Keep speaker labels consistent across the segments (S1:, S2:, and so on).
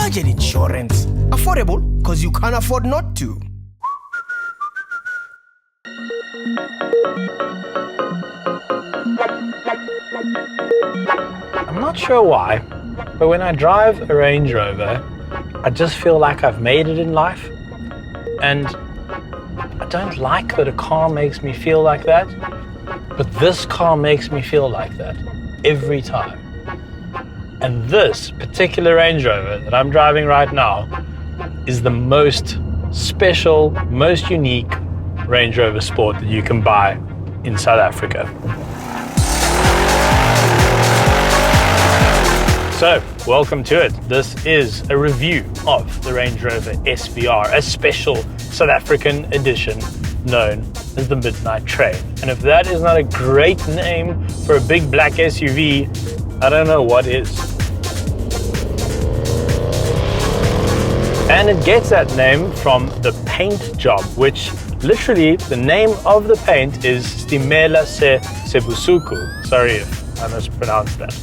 S1: budget insurance. Affordable because you can't afford not to.
S2: I'm not sure why, but when I drive a Range Rover, I just feel like I've made it in life. And I don't like that a car makes me feel like that, but this car makes me feel like that every time. And this particular Range Rover that I'm driving right now is the most special, most unique Range Rover Sport that you can buy in South Africa. So, welcome to it. This is a review of the Range Rover SVR, a special South African edition known as the Midnight Train. And if that is not a great name for a big black SUV, I don't know what is. And it gets that name from the paint job, which literally the name of the paint is Stimela Sebusuku. Sorry if I mispronounced that.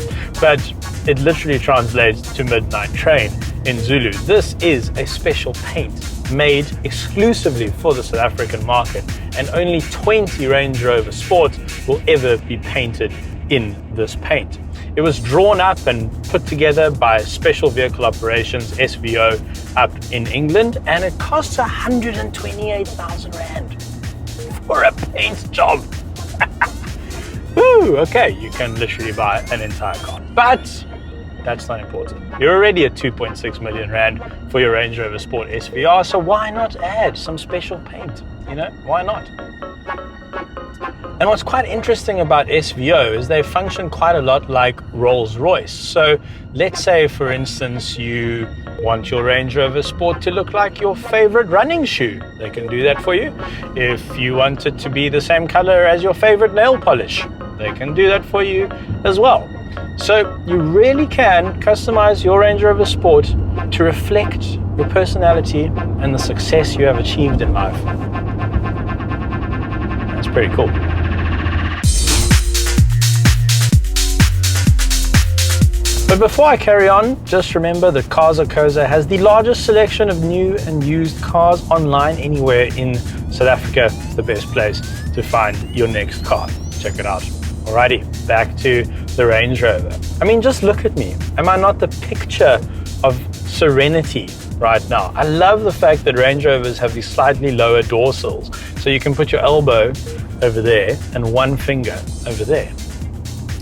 S2: But it literally translates to Midnight Train in Zulu. This is a special paint made exclusively for the South African market, and only 20 Range Rover Sport will ever be painted in this paint. It was drawn up and put together by Special Vehicle Operations, SVO, up in England, and it costs 128,000 Rand for a paint job. Woo, okay, you can literally buy an entire car. But that's not important. You're already at 2.6 million Rand for your Range Rover Sport SVR, so why not add some special paint? You know, why not? And what's quite interesting about SVO is they function quite a lot like Rolls-Royce. So let's say, for instance, you want your Range Rover Sport to look like your favorite running shoe. They can do that for you. If you want it to be the same color as your favorite nail polish, they can do that for you as well. So you really can customize your Range Rover Sport to reflect your personality and the success you have achieved in life. That's pretty cool. But before I carry on, just remember that Cars.co.za has the largest selection of new and used cars online anywhere in South Africa. It's the best place to find your next car. Check it out. Alrighty, back to the Range Rover. I mean, just look at me. Am I not the picture of serenity right now? I love the fact that Range Rovers have these slightly lower door sills, so you can put your elbow over there and one finger over there.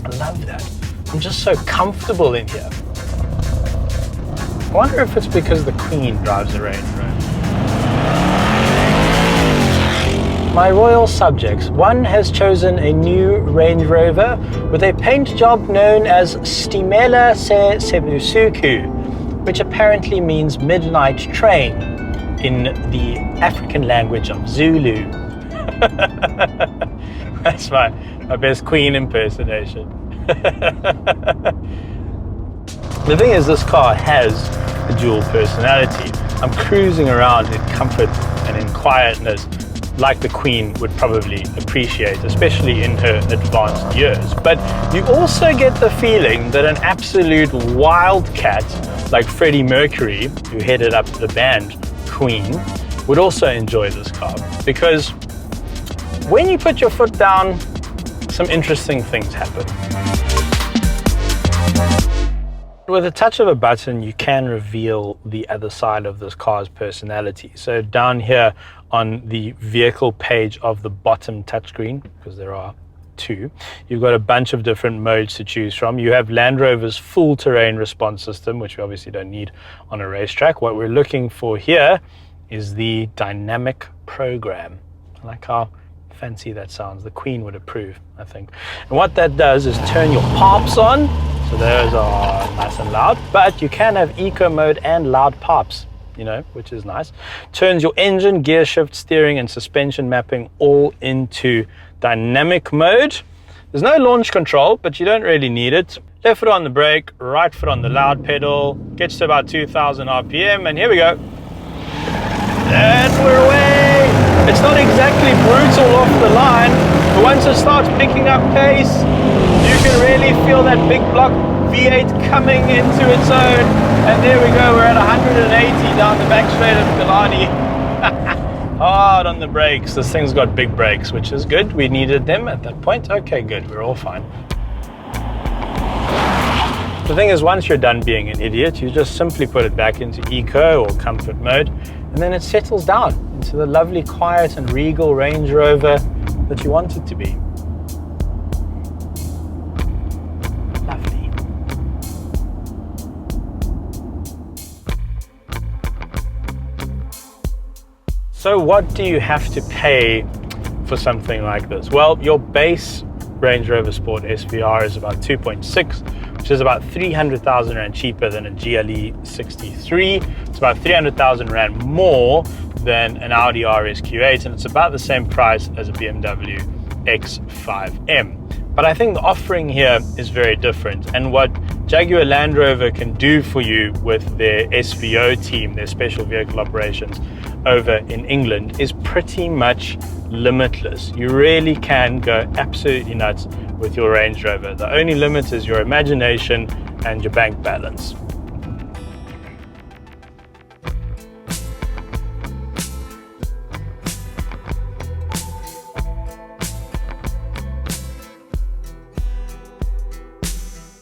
S2: I love that. I'm just so comfortable in here. I wonder if it's because the Queen drives a Range Rover. My royal subjects, one has chosen a new Range Rover with a paint job known as Stimela Sebusuku, which apparently means midnight train in the African language of Zulu. That's my best Queen impersonation. The thing is, this car has a dual personality. I'm cruising around in comfort and in quietness, like the Queen would probably appreciate, especially in her advanced years. But you also get the feeling that an absolute wildcat like Freddie Mercury, who headed up the band Queen, would also enjoy this car, because when you put your foot down, some interesting things happen. With a touch of a button, you can reveal the other side of this car's personality. So down here on the vehicle page of the bottom touchscreen, because there are two, you've got a bunch of different modes to choose from. You have Land Rover's full terrain response system, which we obviously don't need on a racetrack. What we're looking for here is the dynamic program. I like how fancy that sounds. The Queen would approve, I think. And what that does is turn your pops on. So those are nice and loud, but you can have eco mode and loud pops, you know, which is nice. Turns your engine, gear shift, steering, and suspension mapping all into dynamic mode. There's no launch control, but you don't really need it. Left foot on the brake, right foot on the loud pedal, gets to about 2,000 RPM, and here we go. And we're away. It's not exactly brutal off the line, but once it starts picking up pace, you can really feel that big block V8 coming into its own. And there we go, we're at 180 down the back straight of Galani. Hard on the brakes. This thing's got big brakes, which is good. We needed them at that point. Okay, good, we're all fine. The thing is, once you're done being an idiot, you just simply put it back into eco or comfort mode, and then it settles down into the lovely, quiet and regal Range Rover that you want it to be. Lovely. So what do you have to pay for something like this? Well, your base Range Rover Sport SVR is about 2.6, which is about 300,000 Rand cheaper than a GLE 63. It's about 300,000 Rand more than an Audi RSQ8, and it's about the same price as a BMW X5M. But I think the offering here is very different, and what Jaguar Land Rover can do for you with their SVO team, their special vehicle operations over in England, is pretty much limitless. You really can go absolutely nuts with your Range Rover. The only limit is your imagination and your bank balance.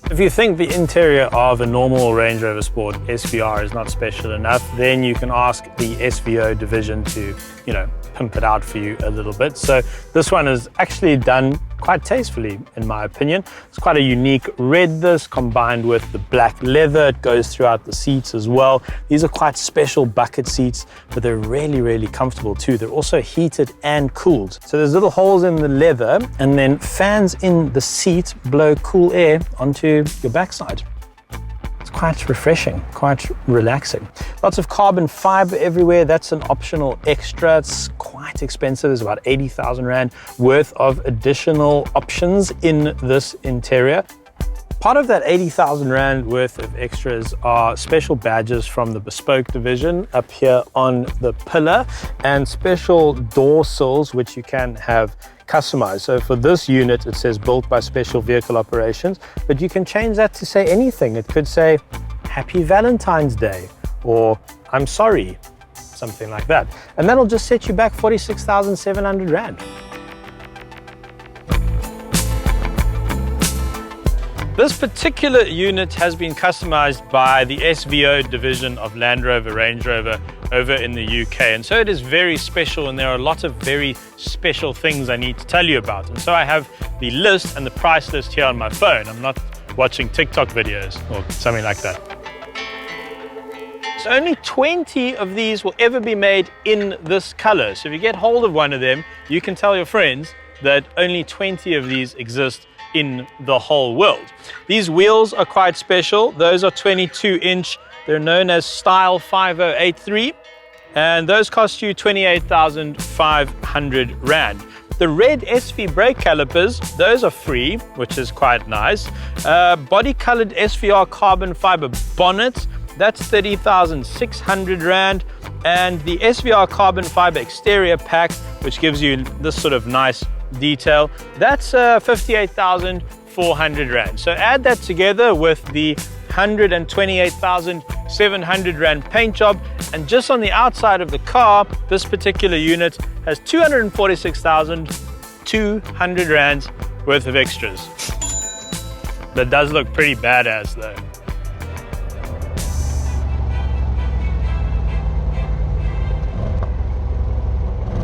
S2: If you think the interior of a normal Range Rover Sport SVR is not special enough, then you can ask the SVO division to, pimp it out for you a little bit. So this one is actually done quite tastefully, in my opinion. It's quite a unique red, this combined with the black leather. It goes throughout the seats as well. These are quite special bucket seats, but they're really, really comfortable too. They're also heated and cooled. So there's little holes in the leather, and then fans in the seat blow cool air onto your backside. It's quite refreshing, quite relaxing. Lots of carbon fiber everywhere. That's an optional extra. It's quite expensive. There's about 80,000 Rand worth of additional options in this interior. Part of that 80,000 Rand worth of extras are special badges from the Bespoke division up here on the pillar, and special door sills which you can have customized. So for this unit, it says built by Special Vehicle Operations, but you can change that to say anything. It could say Happy Valentine's Day or I'm sorry, something like that. And that'll just set you back 46,700 Rand. This particular unit has been customized by the SVO division of Land Rover Range Rover over in the UK, and so it is very special, and there are a lot of very special things I need to tell you about. And so I have the list and the price list here on my phone. I'm not watching TikTok videos or something like that. So only 20 of these will ever be made in this color. So if you get hold of one of them, you can tell your friends that only 20 of these exist in the whole world. These wheels are quite special. Those are 22-inch. They're known as Style 5083, and those cost you 28,500 Rand. The red SV brake calipers, those are free, which is quite nice. Body-colored SVR carbon fiber bonnet, that's 30,600 Rand. And the SVR carbon fiber exterior pack, which gives you this sort of nice detail, that's 58,400 Rand. So add that together with the 128,700 Rand paint job, and just on the outside of the car, this particular unit has 246,200 Rands worth of extras. That does look pretty badass though.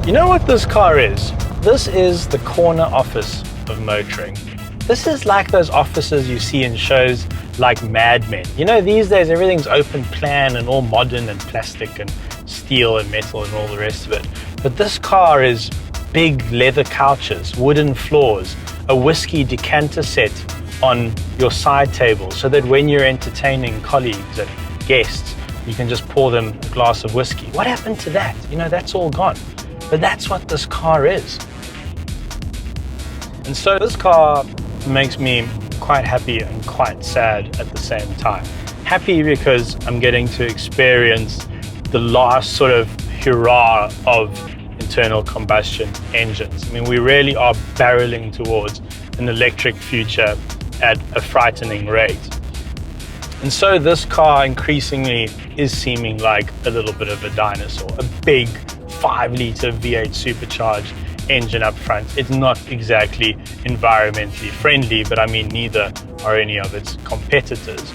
S2: You know what this car is? This is the corner office of motoring. This is like those offices you see in shows like Mad Men. You know, these days everything's open plan and all modern and plastic and steel and metal and all the rest of it. But this car is big leather couches, wooden floors, a whiskey decanter set on your side table so that when you're entertaining colleagues and guests, you can just pour them a glass of whiskey. What happened to that? You know, that's all gone. But that's what this car is. And so this car makes me quite happy and quite sad at the same time. Happy because I'm getting to experience the last sort of hurrah of internal combustion engines. I mean, we really are barreling towards an electric future at a frightening rate. And so this car increasingly is seeming like a little bit of a dinosaur, a big 5-liter V8 supercharged engine up front. It's not exactly environmentally friendly, but I mean, neither are any of its competitors.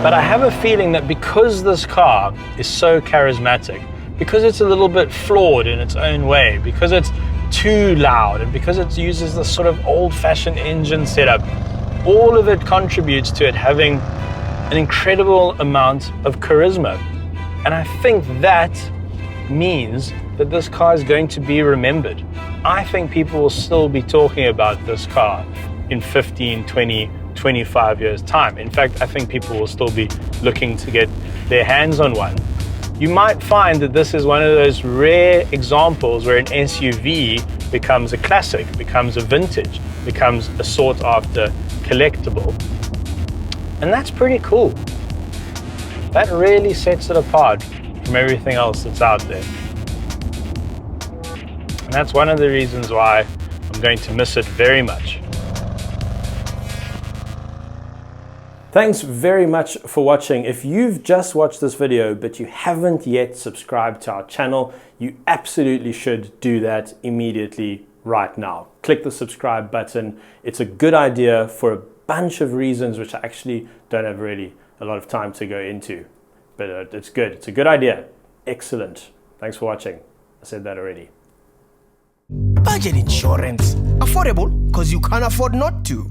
S2: But I have a feeling that because this car is so charismatic, because it's a little bit flawed in its own way, because it's too loud, and because it uses this sort of old-fashioned engine setup, all of it contributes to it having an incredible amount of charisma. And I think that means that this car is going to be remembered. I think people will still be talking about this car in 15, 20, 25 years' time. In fact, I think people will still be looking to get their hands on one. You might find that this is one of those rare examples where an SUV becomes a classic, becomes a vintage, becomes a sought-after collectible. And that's pretty cool. That really sets it apart from everything else that's out there. And that's one of the reasons why I'm going to miss it very much.
S3: Thanks very much for watching. If you've just watched this video but you haven't yet subscribed to our channel, you absolutely should do that immediately right now. Click the subscribe button. It's a good idea for a bunch of reasons which I actually don't have really a lot of time to go into. But it's good. It's a good idea. Excellent. Thanks for watching. I said that already.
S1: Budget insurance. Affordable because you can't afford not to.